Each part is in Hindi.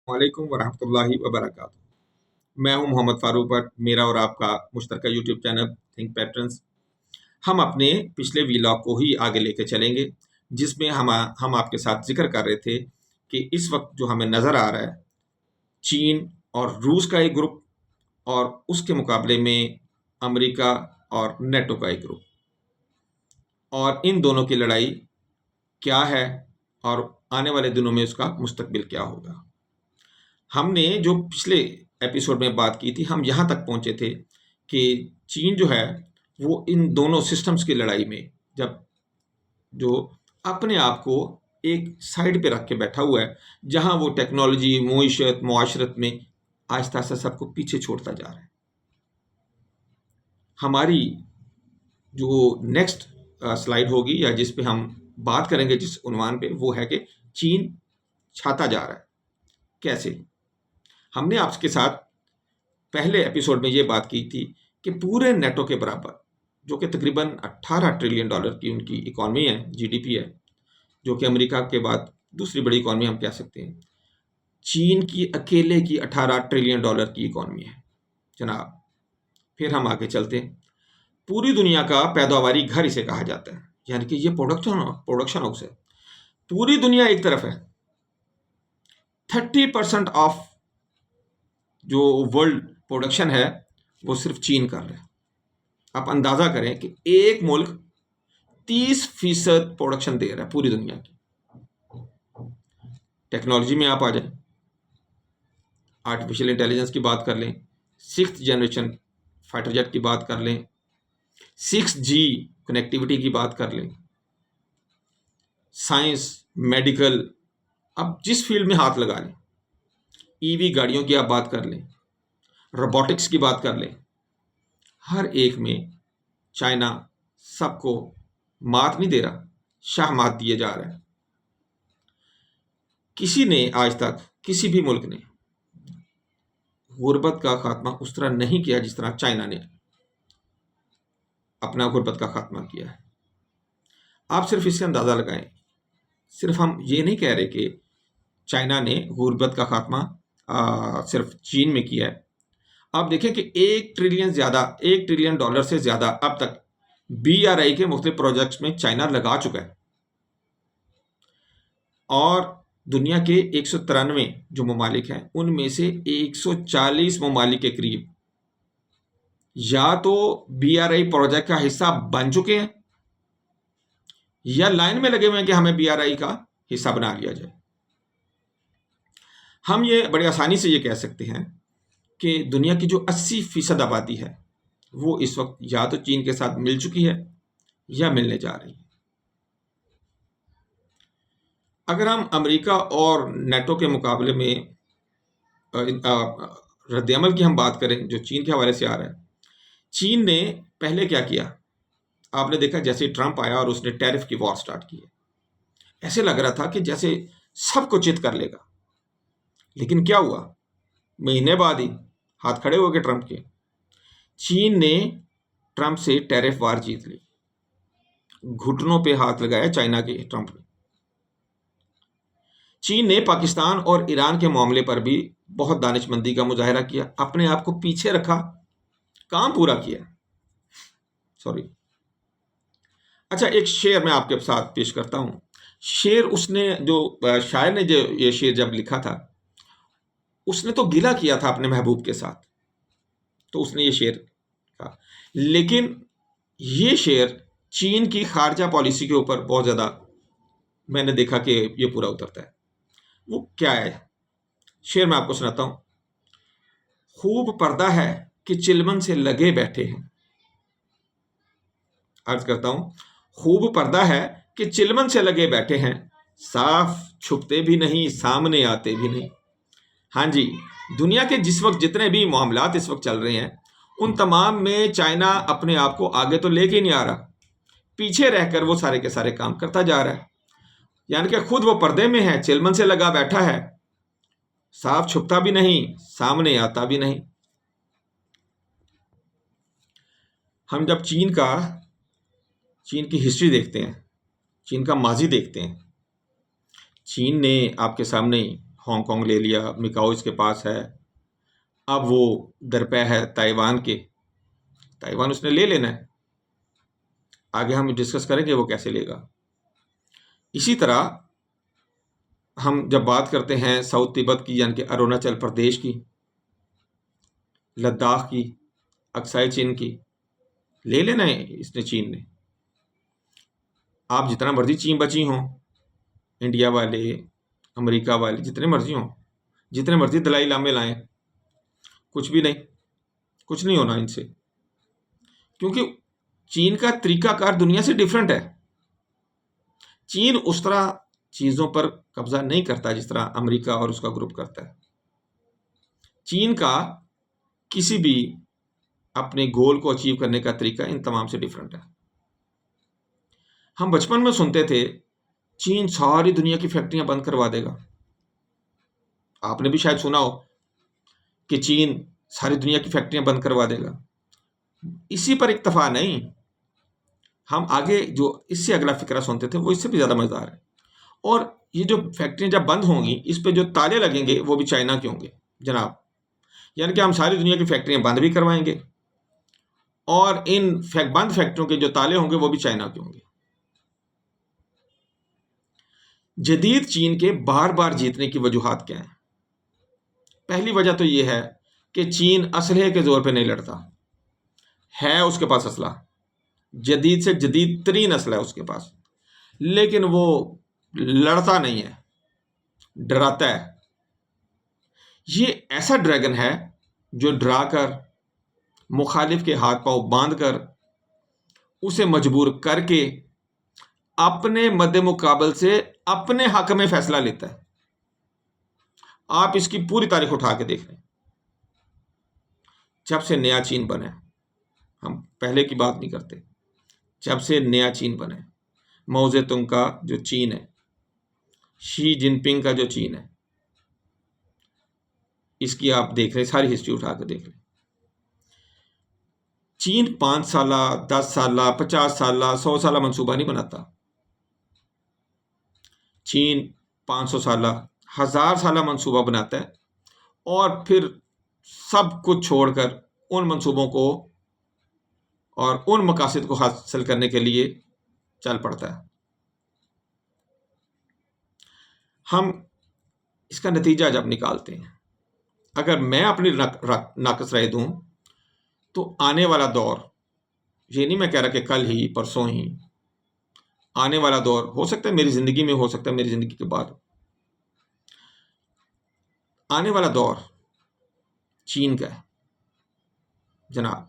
वालेकुम वरहमतुल्लाहि वबरकातुहू। मैं हूं मोहम्मद फारूक भट्ट। मेरा और आपका मुश्तरका यूट्यूब चैनल थिंक पैटर्न्स। हम अपने पिछले वीलॉग को ही आगे लेके चलेंगे, जिसमें हम आपके साथ जिक्र कर रहे थे कि इस वक्त जो हमें नज़र आ रहा है, चीन और रूस का एक ग्रुप और उसके मुकाबले में अमेरिका और नेटो का एक ग्रुप, और इन दोनों की लड़ाई क्या है और आने वाले दिनों में उसका मुस्तकबिल क्या होगा। हमने जो पिछले एपिसोड में बात की थी, हम यहाँ तक पहुँचे थे कि चीन जो है वो इन दोनों सिस्टम्स की लड़ाई में जब जो अपने आप को एक साइड पे रख के बैठा हुआ है, जहाँ वो टेक्नोलॉजी, मुईशत, मुआशरत में आहिस्ता आहिस्ता सबको पीछे छोड़ता जा रहा है। हमारी जो नेक्स्ट स्लाइड होगी या जिस पे हम बात करेंगे, जिस उन्वान पे, वो है कि चीन छाता जा रहा है। कैसे? हमने आपके साथ पहले एपिसोड में ये बात की थी कि पूरे नेटो के बराबर, जो कि तकरीबन 18 ट्रिलियन डॉलर की उनकी इकॉनमी है, जीडीपी है, जो कि अमेरिका के बाद दूसरी बड़ी इकॉनमी हम कह सकते हैं, चीन की अकेले की 18 ट्रिलियन डॉलर की इकॉनमी है जनाब। फिर हम आगे चलते हैं। पूरी दुनिया का पैदावारी घर इसे कहा जाता है, यानी कि ये प्रोडक्शन हाउस है। पूरी दुनिया एक तरफ है, 30% ऑफ जो वर्ल्ड प्रोडक्शन है वो सिर्फ चीन कर रहा है। आप अंदाजा करें कि एक मुल्क 30% प्रोडक्शन दे रहा है पूरी दुनिया की। टेक्नोलॉजी में आप आ जाए, आर्टिफिशियल इंटेलिजेंस की बात कर लें, 6th जनरेशन फाइटर जेट की बात कर लें, 6G कनेक्टिविटी की बात कर लें, साइंस, मेडिकल, अब जिस फील्ड में हाथ लगा लें, ईवी गाड़ियों की आप बात कर लें, रोबोटिक्स की बात कर लें, हर एक में चाइना सबको मात नहीं दे रहा, शाह मात दिए जा रहा है। किसी ने आज तक, किसी भी मुल्क ने गुर्बत का खात्मा उस तरह नहीं किया जिस तरह चाइना ने अपना गुर्बत का खात्मा किया है। आप सिर्फ इससे अंदाजा लगाएं। सिर्फ हम ये नहीं कह रहे कि चाइना ने गुर्बत का खात्मा सिर्फ चीन में किया है। आप देखें कि 1 ट्रिलियन डॉलर से ज्यादा अब तक BRI के मुख्तलिफ प्रोजेक्ट्स में चाइना लगा चुका है, और दुनिया के 193 जो ममालिक हैं उनमें से 140 ममालिक के करीब या तो BRI प्रोजेक्ट का हिस्सा बन चुके हैं या लाइन में लगे हुए हैं कि हमें BRI का हिस्सा बना लिया जाए। हम ये बड़ी आसानी से ये कह सकते हैं कि दुनिया की जो 80% आबादी है वो इस वक्त या तो चीन के साथ मिल चुकी है या मिलने जा रही है। अगर हम अमेरिका और नेटो के मुकाबले में रद्दअमल की हम बात करें जो चीन के हवाले से आ रहा है, चीन ने पहले क्या किया? आपने देखा जैसे ट्रंप आया और उसने टैरिफ की वॉर स्टार्ट की है, ऐसे लग रहा था कि जैसे सबको चित कर लेगा। लेकिन क्या हुआ? महीने बाद ही हाथ खड़े हो गए ट्रंप के। चीन ने ट्रंप से टैरिफ वार जीत ली, घुटनों पे हाथ लगाया चाइना के ट्रंप ने। चीन ने पाकिस्तान और ईरान के मामले पर भी बहुत दानिशमंदी का मुजाहिरा किया, अपने आप को पीछे रखा, काम पूरा किया। सॉरी, अच्छा, एक शेर मैं आपके साथ पेश करता हूं। शेर उसने जो शायर ने जो ये शेर जब लिखा था, उसने तो गिला किया था अपने महबूब के साथ, तो उसने ये शेर कहा। लेकिन ये शेर चीन की खारजा पॉलिसी के ऊपर बहुत ज्यादा मैंने देखा कि ये पूरा उतरता है। वो क्या है? शेर मैं आपको सुनाता हूं। खूब पर्दा है कि चिलमन से लगे बैठे हैं। अर्ज करता हूं, खूब पर्दा है कि चिलमन से लगे बैठे हैं, साफ छुपते भी नहीं, सामने आते भी नहीं। हाँ जी, दुनिया के जिस वक्त जितने भी मामलात इस वक्त चल रहे हैं, उन तमाम में चाइना अपने आप को आगे तो लेके नहीं आ रहा, पीछे रहकर वो सारे के सारे काम करता जा रहा है। यानी कि खुद वो पर्दे में है, चिलमन से लगा बैठा है, साफ छुपता भी नहीं, सामने आता भी नहीं। हम जब चीन की हिस्ट्री देखते हैं, चीन का माजी देखते हैं, चीन ने आपके सामने हांगकांग ले लिया, मिकाओ इसके पास है, अब वो दरपे है ताइवान के, ताइवान उसने ले लेना है। आगे हम डिस्कस करेंगे वो कैसे लेगा। इसी तरह हम जब बात करते हैं साउथ तिब्बत की, यानी कि अरुणाचल प्रदेश की, लद्दाख की, अक्साई चीन की, ले लेना है इसने, चीन ने। आप जितना मर्जी चीन बची हों, इंडिया वाले, अमेरिका वाले, जितने मर्जी हों, जितने मर्जी दलाई लामे लाएं, कुछ भी नहीं, कुछ नहीं होना इनसे, क्योंकि चीन का तरीकाकार दुनिया से डिफरेंट है। चीन उस तरह चीजों पर कब्जा नहीं करता जिस तरह अमेरिका और उसका ग्रुप करता है। चीन का किसी भी अपने गोल को अचीव करने का तरीका इन तमाम से डिफरेंट है। हम बचपन में सुनते थे चीन सारी दुनिया की फैक्ट्रियां बंद करवा देगा। आपने भी शायद सुना हो कि चीन सारी दुनिया की फैक्ट्रियां बंद करवा देगा। इसी पर इक्तफा नहीं, हम आगे जो इससे अगला फिक्रा सुनते थे वो इससे भी ज्यादा मजेदार है। और ये जो फैक्ट्रियां जब बंद होंगी, इस पे जो ताले लगेंगे वो भी चाइना के होंगे जनाब। यानी कि हम सारी दुनिया की फैक्ट्रियां बंद भी करवाएंगे और इन बंद फैक्ट्रियों के जो ताले होंगे वो भी चाइना के होंगे। जदीद चीन के बार बार जीतने की वजूहात क्या है? पहली वजह तो यह है कि चीन असलहे के जोर पे नहीं लड़ता है, उसके पास असला जदीद से जदीद तरीन असला है उसके पास, लेकिन वो लड़ता नहीं है, डराता है। ये ऐसा ड्रैगन है जो डराकर, मुखालिफ के हाथ पांव बांधकर, उसे मजबूर करके अपने मद्दे मुकाबल से अपने हक में फैसला लेता है। आप इसकी पूरी तारीख उठा के देख लें, जब से नया चीन बना, हम पहले की बात नहीं करते, जब से नया चीन बना, माओ जेतुंग का जो चीन है, शी जिनपिंग का जो चीन है, इसकी आप देख रहे, सारी हिस्ट्री उठा कर देख लें। चीन 5 साल, 10 साल, 50 साल, 100 साल मंसूबा नहीं बनाता। चीन 500 साल, 1000 साल मंसूबा बनाता है और फिर सब कुछ छोड़कर उन मंसूबों को और उन मकासद को हासिल करने के लिए चल पड़ता है। हम इसका नतीजा जब निकालते हैं, अगर मैं अपनी नाकस राय दूं तो आने वाला दौर, ये नहीं मैं कह रहा कि कल ही परसों ही, आने वाला दौर हो सकता है मेरी जिंदगी में, हो सकता है मेरी जिंदगी के बाद, आने वाला दौर चीन का है जनाब।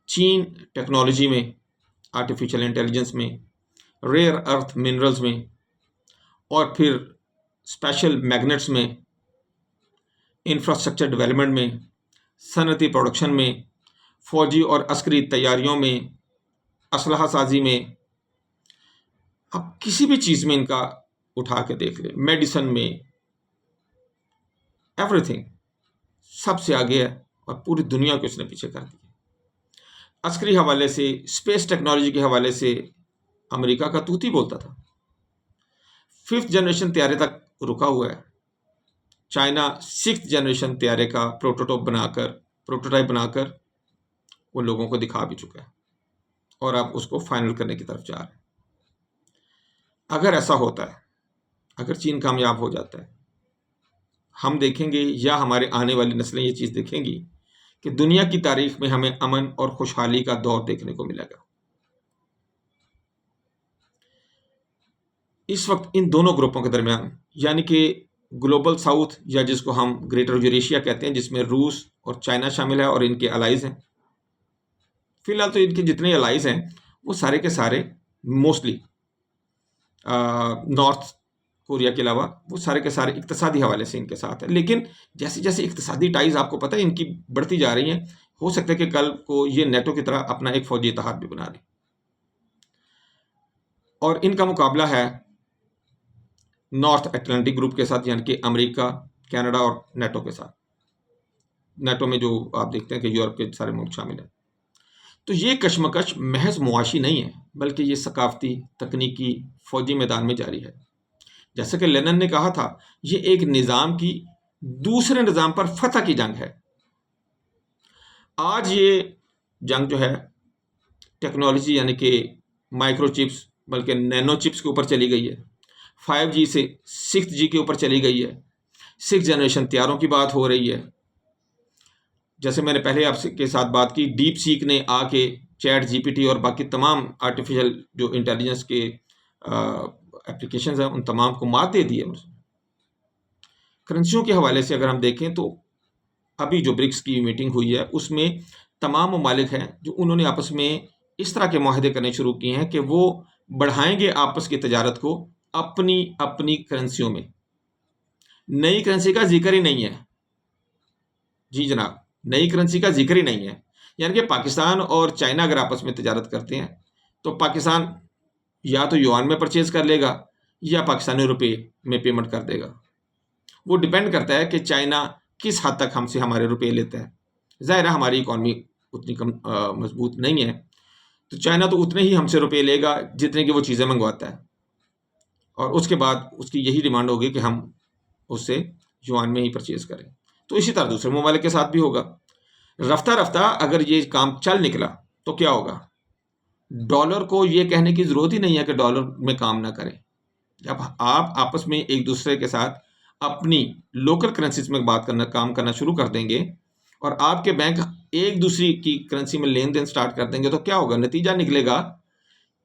चीन टेक्नोलॉजी में, आर्टिफिशियल इंटेलिजेंस में, रेयर अर्थ मिनरल्स में, और फिर स्पेशल मैग्नेट्स में, इंफ्रास्ट्रक्चर डेवलपमेंट में, सनती प्रोडक्शन में, फौजी और अस्करी तैयारियों में, असलहा साजी में, आप किसी भी चीज में इनका उठा के देख ले, मेडिसिन में, एवरीथिंग सबसे आगे है और पूरी दुनिया को इसने पीछे कर दिया। अस्करी हवाले से, स्पेस टेक्नोलॉजी के हवाले से अमेरिका का तूती बोलता था। 5th जनरेशन तैयारे तक रुका हुआ है। चाइना 6th जनरेशन तैयारे का प्रोटोटाइप बनाकर वो लोगों को दिखा भी चुका है और अब उसको फाइनल करने की तरफ जा रहा है। अगर ऐसा होता है, अगर चीन कामयाब हो जाता है, हम देखेंगे या हमारे आने वाली नस्लें ये चीज देखेंगी कि दुनिया की तारीख में हमें अमन और खुशहाली का दौर देखने को मिलेगा। इस वक्त इन दोनों ग्रुपों के दरमियान, यानी कि ग्लोबल साउथ, या जिसको हम ग्रेटर यूरेशिया कहते हैं, जिसमें रूस और चाइना शामिल है और इनके अलाइज हैं। फिलहाल तो इनके जितने अलाइज हैं वो सारे के सारे मोस्टली नॉर्थ कोरिया के अलावा वो सारे के सारे इक्तसादी हवाले से इनके साथ है। लेकिन जैसे जैसे इक्तसादी टाइज आपको पता है इनकी बढ़ती जा रही हैं, हो सकता है कि कल को ये नेटो की तरह अपना एक फौजी इत्तेहाद भी बना लें। और इनका मुकाबला है नॉर्थ अटलांटिक ग्रुप के साथ, यानी कि अमेरिका, कनाडा और नेटो के साथ। नेटो में जो आप देखते हैं कि यूरोप के सारे मुल्क शामिल हैं। तो ये कशमकश महज मुआशी नहीं है, बल्कि ये सकाफती, तकनीकी, फौजी मैदान में जारी है, जैसे कि लेनिन ने कहा था, ये एक निज़ाम की दूसरे निज़ाम पर फतह की जंग है। आज ये जंग जो है टेक्नोलॉजी यानी कि माइक्रोचिप्स बल्कि नैनो चिप्स के ऊपर चली गई है। 5G से 6G के ऊपर चली गई है। 6th जनरेशन तैयारों की बात हो रही है। जैसे मैंने पहले आपसे के साथ बात की, डीप सीक ने आके चैट जीपीटी और बाकी तमाम आर्टिफिशियल जो इंटेलिजेंस के एप्लीकेशंस हैं उन तमाम को मात दे दी है। करेंसियों के हवाले से अगर हम देखें तो अभी जो ब्रिक्स की मीटिंग हुई है उसमें तमाम ममालिक हैं जो उन्होंने आपस में इस तरह के माहदे करने शुरू किए हैं कि वो बढ़ाएंगे आपस की तजारत को अपनी अपनी करेंसियों में। नई करेंसी का जिक्र ही नहीं है। जी जनाब, नई करेंसी का जिक्र ही नहीं है। यानी कि पाकिस्तान और चाइना अगर आपस में तजारत करते हैं तो पाकिस्तान या तो युआन में परचेज कर लेगा या पाकिस्तानी रुपये में पेमेंट कर देगा। वो डिपेंड करता है कि चाइना किस हद तक हमसे हमारे रुपये लेता है। ज़ाहिर है हमारी इकॉनमी उतनी कम मजबूत नहीं है, तो चाइना तो उतने ही हमसे रुपये लेगा जितने की वो चीज़ें मंगवाता है, और उसके बाद उसकी यही डिमांड होगी कि हम उससे युआन में ही परचेज करें। तो इसी तरह दूसरे ममालिक के साथ भी होगा। रफ्ता रफ्ता अगर ये काम चल निकला तो क्या होगा, डॉलर को ये कहने की ज़रूरत ही नहीं है कि डॉलर में काम ना करें। जब आप आपस में एक दूसरे के साथ अपनी लोकल करेंसीज में काम करना शुरू कर देंगे और आपके बैंक एक दूसरी की करेंसी में लेन देन स्टार्ट कर देंगे तो क्या होगा, नतीजा निकलेगा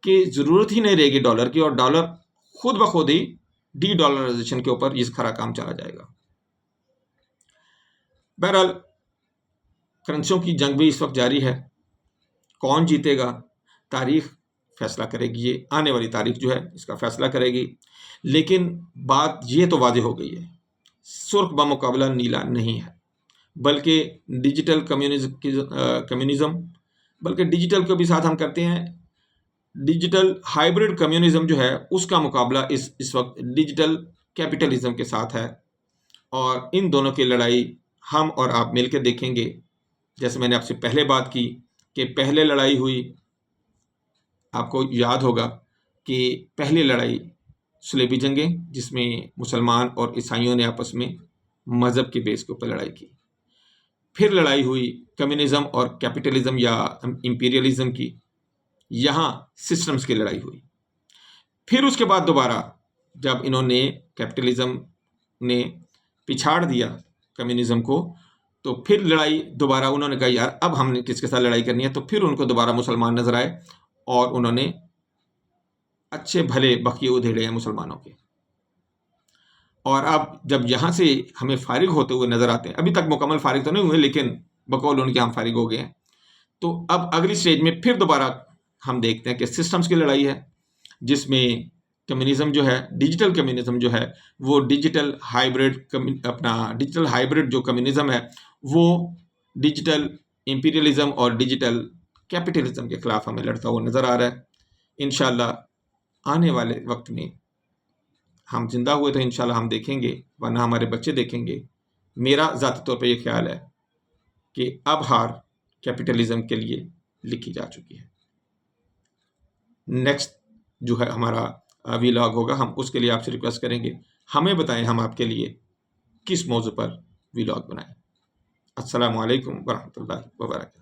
कि ज़रूरत ही नहीं रहेगी डॉलर की, और डॉलर खुद ब खुद ही डी डॉलराइजेशन के ऊपर इस खरा काम चला जाएगा। बहरहाल करेंसियों की जंग भी इस वक्त जारी है। कौन जीतेगा, तारीख फैसला करेगी। ये आने वाली तारीख जो है इसका फैसला करेगी। लेकिन बात ये तो वाज़ेह हो गई है, सुर्ख बमुकाबला नीला नहीं है, बल्कि डिजिटल कम्युनिज्म बल्कि डिजिटल को भी साथ हम करते हैं। डिजिटल हाइब्रिड कम्युनिज्म जो है उसका मुकाबला इस वक्त डिजिटल कैपिटलिज्म के साथ है, और इन दोनों की लड़ाई हम और आप मिलकर देखेंगे। जैसे मैंने आपसे पहले बात की कि पहले लड़ाई हुई, आपको याद होगा कि पहली लड़ाई सलेबी जंगें जिसमें मुसलमान और ईसाइयों ने आपस में मज़हब के बेस के ऊपर लड़ाई की। फिर लड़ाई हुई कम्युनिज्म और कैपिटलिज्म या इंपीरियलिज्म की, यहाँ सिस्टम्स की लड़ाई हुई। फिर उसके बाद दोबारा जब इन्होंने कैपिटलिज्म ने पिछाड़ दिया कम्युनिज्म को, तो फिर लड़ाई दोबारा उन्होंने कहा यार अब हमने किसके साथ लड़ाई करनी है, तो फिर उनको दोबारा मुसलमान नजर आए और उन्होंने अच्छे भले बखिए उधेड़े हैं मुसलमानों के। और अब जब यहाँ से हमें फारिग होते हुए नजर आते हैं, अभी तक मुकम्मल फारिग तो नहीं हुए लेकिन बकौल उनके हम फारिग हो गए हैं, तो अब अगली स्टेज में फिर दोबारा हम देखते हैं कि सिस्टम्स की लड़ाई है, जिसमें कम्युनिज्म जो है, डिजिटल कम्युनिज्म जो है, वो डिजिटल हाइब्रिड जो कम्युनिज्म है वो डिजिटल इंपीरियलिज्म और डिजिटल कैपिटलिज्म के खिलाफ हमें लड़ता हुआ नजर आ रहा है। इंशाल्लाह आने वाले वक्त में हम जिंदा हुए तो इंशाल्लाह हम देखेंगे, वरना हमारे बच्चे देखेंगे। मेरा ज़ाती तौर पर यह ख्याल है कि अब हार कैपिटलिज्म के लिए लिखी जा चुकी है। नेक्स्ट जो है हमारा वीलॉग होगा, हम उसके लिए आपसे रिक्वेस्ट करेंगे हमें बताएं हम आपके लिए किस मौजू पर वीलॉग बनाएं। अस्सलामु अलैकुम वरहमतुल्लाहि वबरकातुहू।